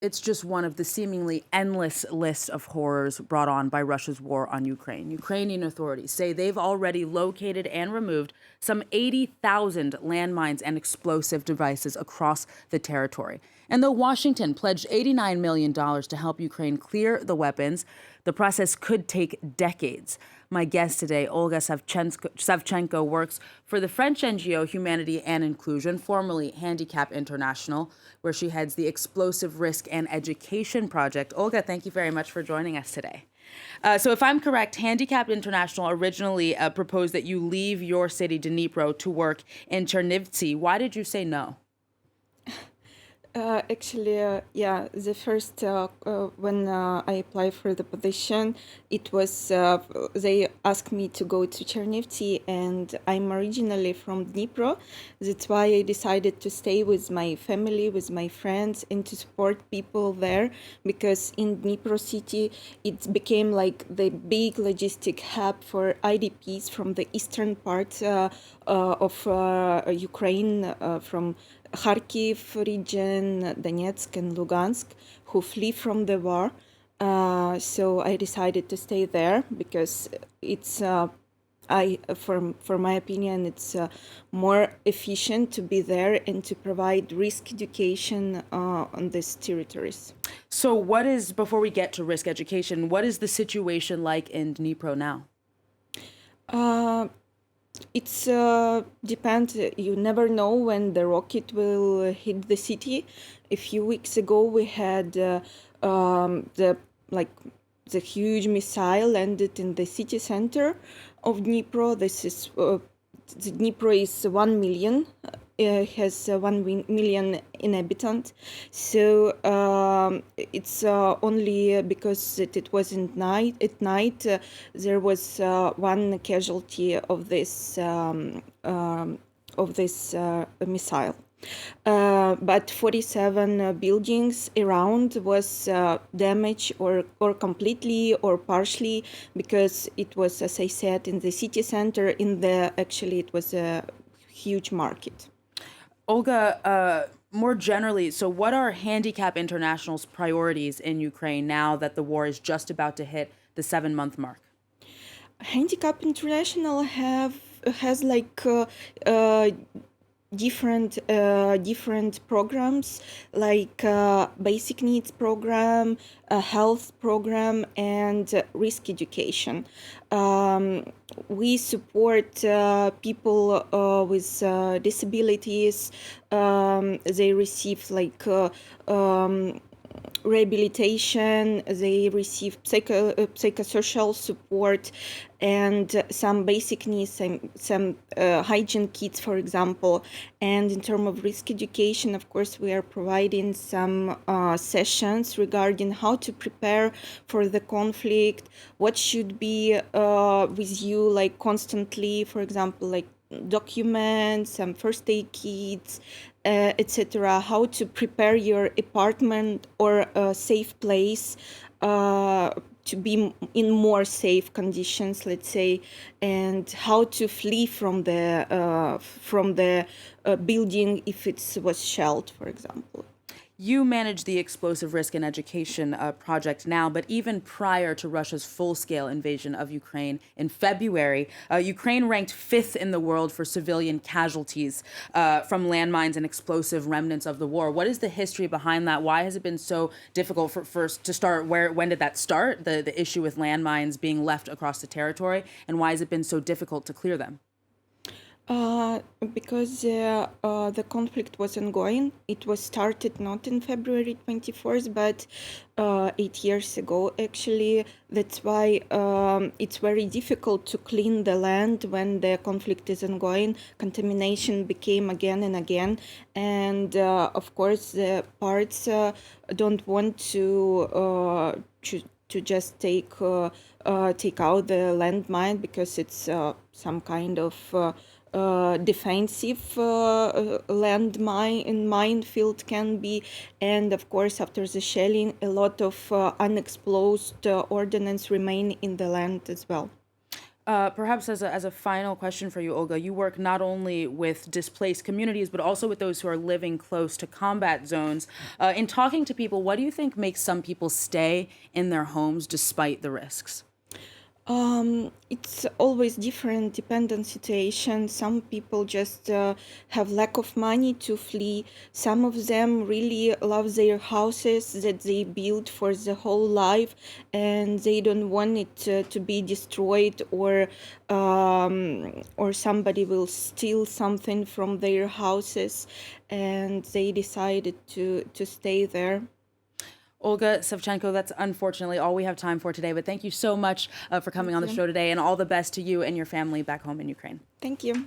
It's just one of the seemingly endless lists of horrors brought on by Russia's war on Ukraine. Ukrainian authorities say they've already located and removed some 80,000 landmines and explosive devices across the territory. And though Washington pledged $89 million to help Ukraine clear the weapons, the process could take decades. My guest today, Olga Savchenko, works for the French NGO Humanity and Inclusion, formerly Handicap International, where she heads the Explosive Risk and Education Project. Olga, thank you very much for joining us today. So if I'm correct, Handicap International originally proposed that you leave your city, Dnipro, to work in Chernivtsi. Why did you say no? The first when I applied for the position, it was they asked me to go to Chernivtsi, and I'm originally from Dnipro. That's why I decided to stay with my family, with my friends, and to support people there, because in Dnipro city, it became like the big logistic hub for IDPs from the eastern part of Ukraine, from Kharkiv region, Donetsk and Lugansk, who flee from the war. So I decided to stay there because it's, for my opinion, it's more efficient to be there and to provide risk education on these territories. So before we get to risk education, what is the situation like in Dnipro now? It's depends. You never know when the rocket will hit the city. A few weeks ago, we had the huge missile landed in the city center of Dnipro. This is Dnipro is 1 million. Has 1 million inhabitants, so it's only because it was at night. There was one casualty of this missile. But 47 buildings around was damaged or completely or partially, because it was, as I said, in the city center. It was a huge market. Olga, more generally, so what are Handicap International's priorities in Ukraine now that the war is just about to hit the 7-month mark? Handicap International has different programs, like basic needs program, health program, and risk education. We support people with disabilities. They receive rehabilitation, they receive psychosocial support, and some basic needs, some hygiene kits, for example. And in terms of risk education, of course, we are providing some sessions regarding how to prepare for the conflict, what should be with you, like constantly, for example, like documents, some first aid kits, etc. How to prepare your apartment or a safe place to be in more safe conditions, let's say, and how to flee from the building if it was shelled, for example. You manage the Explosive Risk and Education project now, but even prior to Russia's full-scale invasion of Ukraine in February, Ukraine ranked 5th in the world for civilian casualties from landmines and explosive remnants of the war. What is the history behind that? Why has it been so difficult to start? When did that start, the issue with landmines being left across the territory, and why has it been so difficult to clear them? Because the conflict was ongoing. It was started not in February 24th, but 8 years ago, actually. That's why it's very difficult to clean the land when the conflict is ongoing. Contamination became again and again. And of course, the parts don't want to just take out the landmine, because it's some kind of defensive landmine in minefield can be. And of course, after the shelling, a lot of unexploded ordnance remain in the land as well. Perhaps as a final question for you, Olga, you work not only with displaced communities, but also with those who are living close to combat zones. In talking to people, what do you think makes some people stay in their homes despite the risks? It's always different, depend on situation. Some people just have lack of money to flee. Some of them really love their houses that they built for the whole life, and they don't want it to be destroyed, or somebody will steal something from their houses, and they decided to stay there. Olga Savchenko, that's unfortunately all we have time for today, but thank you so much for coming Thank on the you. show today, and all the best to you and your family back home in Ukraine. Thank you.